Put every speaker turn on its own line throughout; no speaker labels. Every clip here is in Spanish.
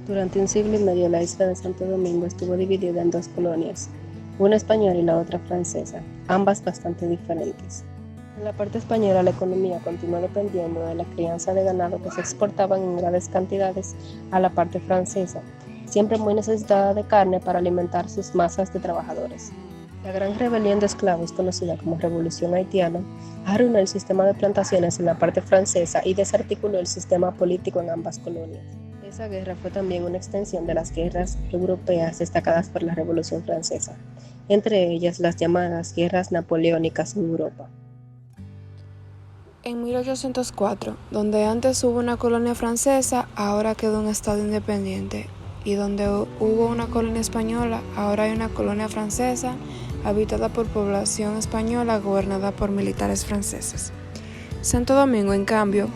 Durante un siglo y medio la isla de Santo Domingo estuvo dividida en dos colonias, una española y la otra francesa, ambas bastante diferentes. En la parte española la economía continuó dependiendo de la crianza de ganado que se exportaban en grandes cantidades a la parte francesa, siempre muy necesitada de carne para alimentar sus masas de trabajadores. La gran rebelión de esclavos, conocida como Revolución Haitiana, arruinó el sistema de plantaciones en la parte francesa y desarticuló el sistema político en ambas colonias. Esa guerra fue también una extensión de las guerras europeas destacadas por la Revolución Francesa, entre ellas las llamadas guerras napoleónicas en Europa.
En 1804, donde antes hubo una colonia francesa, ahora quedó un estado independiente, y donde hubo una colonia española, ahora hay una colonia francesa, habitada por población española, gobernada por militares franceses. Santo Domingo, en cambio,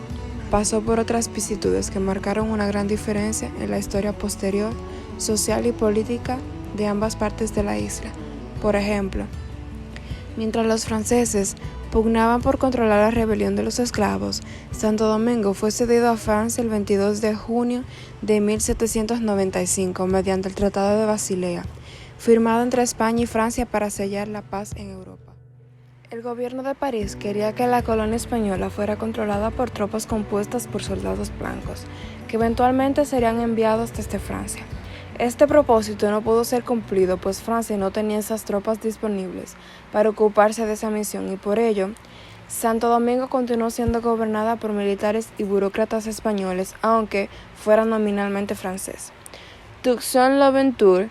pasó por otras vicisitudes que marcaron una gran diferencia en la historia posterior, social y política de ambas partes de la isla. Por ejemplo, mientras los franceses pugnaban por controlar la rebelión de los esclavos, Santo Domingo fue cedido a Francia el 22 de junio de 1795 mediante el Tratado de Basilea, firmado entre España y Francia para sellar la paz en Europa. El gobierno de París quería que la colonia española fuera controlada por tropas compuestas por soldados blancos, que eventualmente serían enviados desde Francia. Este propósito no pudo ser cumplido, pues Francia no tenía esas tropas disponibles para ocuparse de esa misión y por ello, Santo Domingo continuó siendo gobernada por militares y burócratas españoles, aunque fuera nominalmente francés. Toussaint Louverture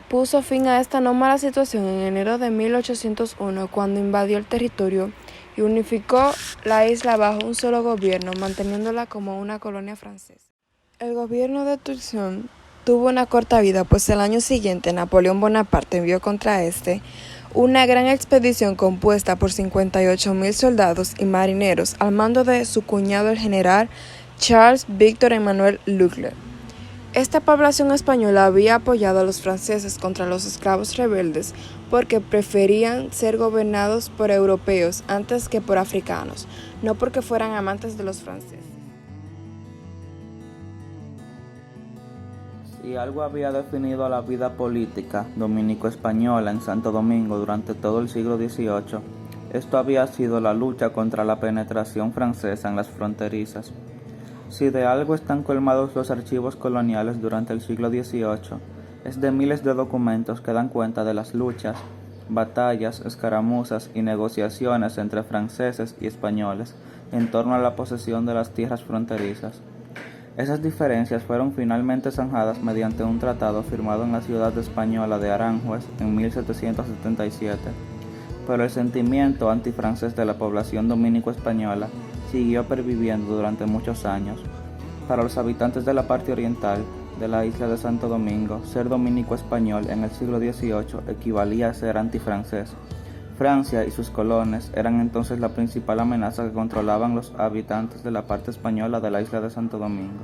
puso fin a esta anómala situación en enero de 1801 cuando invadió el territorio y unificó la isla bajo un solo gobierno, manteniéndola como una colonia francesa. El gobierno de Toussaint tuvo una corta vida, pues el año siguiente Napoleón Bonaparte envió contra una gran expedición compuesta por 58,000 soldados y marineros al mando de su cuñado el general Charles Victor Emmanuel Leclerc. Esta población española había apoyado a los franceses contra los esclavos rebeldes porque preferían ser gobernados por europeos antes que por africanos, no porque fueran amantes de los franceses.
Si algo había definido la vida política dominico-española en Santo Domingo durante todo el siglo XVIII, esto había sido la lucha contra la penetración francesa en las fronterizas. Si de algo están colmados los archivos coloniales durante el siglo XVIII, es de miles de documentos que dan cuenta de las luchas, batallas, escaramuzas y negociaciones entre franceses y españoles en torno a la posesión de las tierras fronterizas. Esas diferencias fueron finalmente zanjadas mediante un tratado firmado en la ciudad española de Aranjuez en 1777, pero el sentimiento antifrancés de la población dominico-española siguió perviviendo durante muchos años. Para los habitantes de la parte oriental de la isla de Santo Domingo, ser dominico-español en el siglo XVIII equivalía a ser antifrancés. Francia y sus colonias eran entonces la principal amenaza que controlaban los habitantes de la parte española de la isla de Santo Domingo.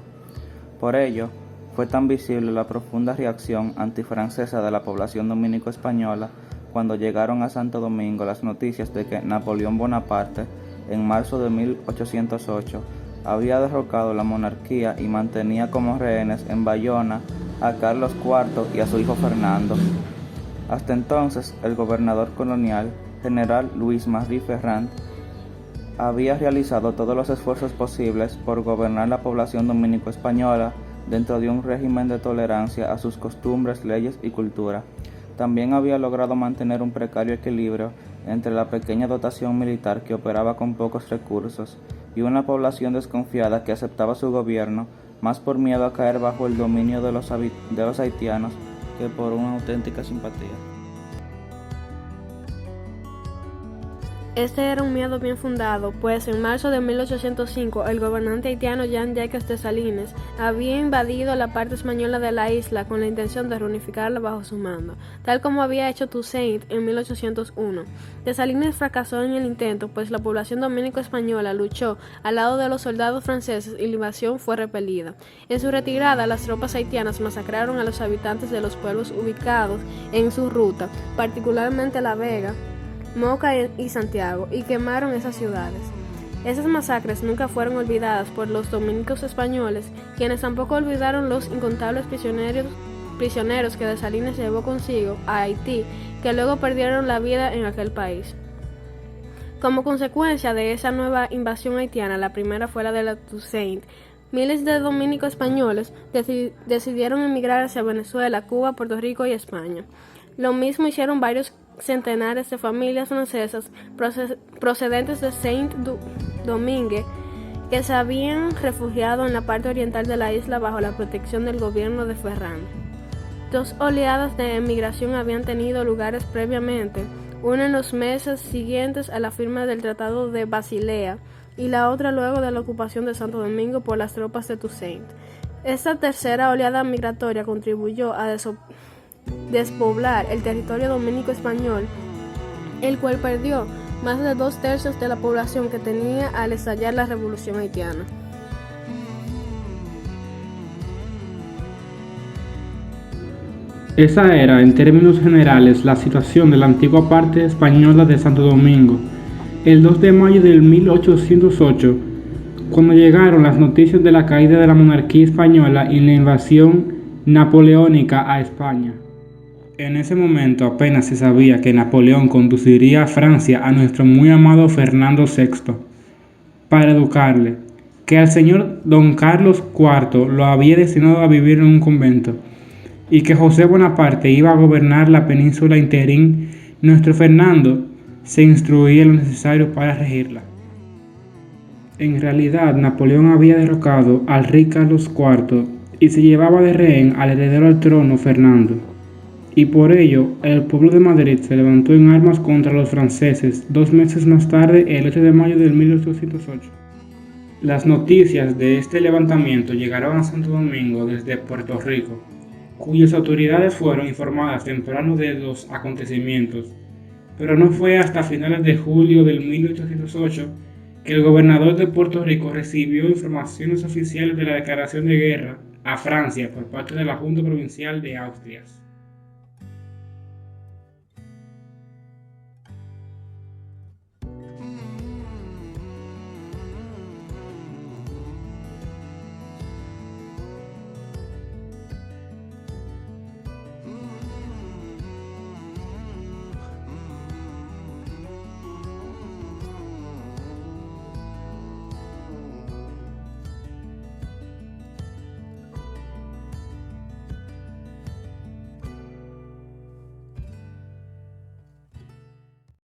Por ello, fue tan visible la profunda reacción antifrancesa de la población dominico-española cuando llegaron a Santo Domingo las noticias de que Napoleón Bonaparte, en marzo de 1808, había derrocado la monarquía y mantenía como rehenes en Bayona a Carlos IV y a su hijo Fernando. Hasta entonces, el gobernador colonial, general Louis-Marie Ferrand, había realizado todos los esfuerzos posibles por gobernar la población dominico-española dentro de un régimen de tolerancia a sus costumbres, leyes y cultura. También había logrado mantener un precario equilibrio entre la pequeña dotación militar que operaba con pocos recursos y una población desconfiada que aceptaba su gobierno más por miedo a caer bajo el dominio de los haitianos que por una auténtica simpatía.
Este era un miedo bien fundado, pues en marzo de 1805 el gobernante haitiano Jean-Jacques Dessalines había invadido la parte española de la isla con la intención de reunificarla bajo su mando, tal como había hecho Toussaint en 1801. Dessalines fracasó en el intento, pues la población dominico-española luchó al lado de los soldados franceses y la invasión fue repelida. En su retirada, las tropas haitianas masacraron a los habitantes de los pueblos ubicados en su ruta, particularmente La Vega, Moca y Santiago, y quemaron esas ciudades. Esas masacres nunca fueron olvidadas por los dominicos españoles, quienes tampoco olvidaron los incontables prisioneros que Dessalines llevó consigo a Haití, que luego perdieron la vida en aquel país. Como consecuencia de esa nueva invasión haitiana, la primera fue la de la Toussaint, miles de dominicos españoles decidieron emigrar hacia Venezuela, Cuba, Puerto Rico y España. Lo mismo hicieron varios centenares de familias francesas procedentes de Saint-Domingue que se habían refugiado en la parte oriental de la isla bajo la protección del gobierno de Ferrand. 2 oleadas de emigración habían tenido lugares previamente, una en los meses siguientes a la firma del Tratado de Basilea y la otra luego de la ocupación de Santo Domingo por las tropas de Toussaint. Esta tercera oleada migratoria contribuyó a despoblar el territorio dominico español, el cual perdió más de 2/3 de la población que tenía al estallar la Revolución Haitiana.
Esa era, en términos generales, la situación de la antigua parte española de Santo Domingo. El 2 de mayo de 1808, cuando llegaron las noticias de la caída de la monarquía española y la invasión napoleónica a España. En ese momento apenas se sabía que Napoleón conduciría a Francia a nuestro muy amado Fernando VI para educarle, que al señor Don Carlos IV lo había destinado a vivir en un convento, y que José Bonaparte iba a gobernar la península interín. Nuestro Fernando se instruía lo necesario para regirla. En realidad, Napoleón había derrocado al rey Carlos IV y se llevaba de rehén al heredero al trono, Fernando. Y por ello, el pueblo de Madrid se levantó en armas contra los franceses 2 meses más tarde, el 8 de mayo de 1808. Las noticias de este levantamiento llegaron a Santo Domingo desde Puerto Rico, cuyas autoridades fueron informadas temprano de los acontecimientos, pero no fue hasta finales de julio de 1808 que el gobernador de Puerto Rico recibió informaciones oficiales de la declaración de guerra a Francia por parte de la Junta Provincial de Asturias.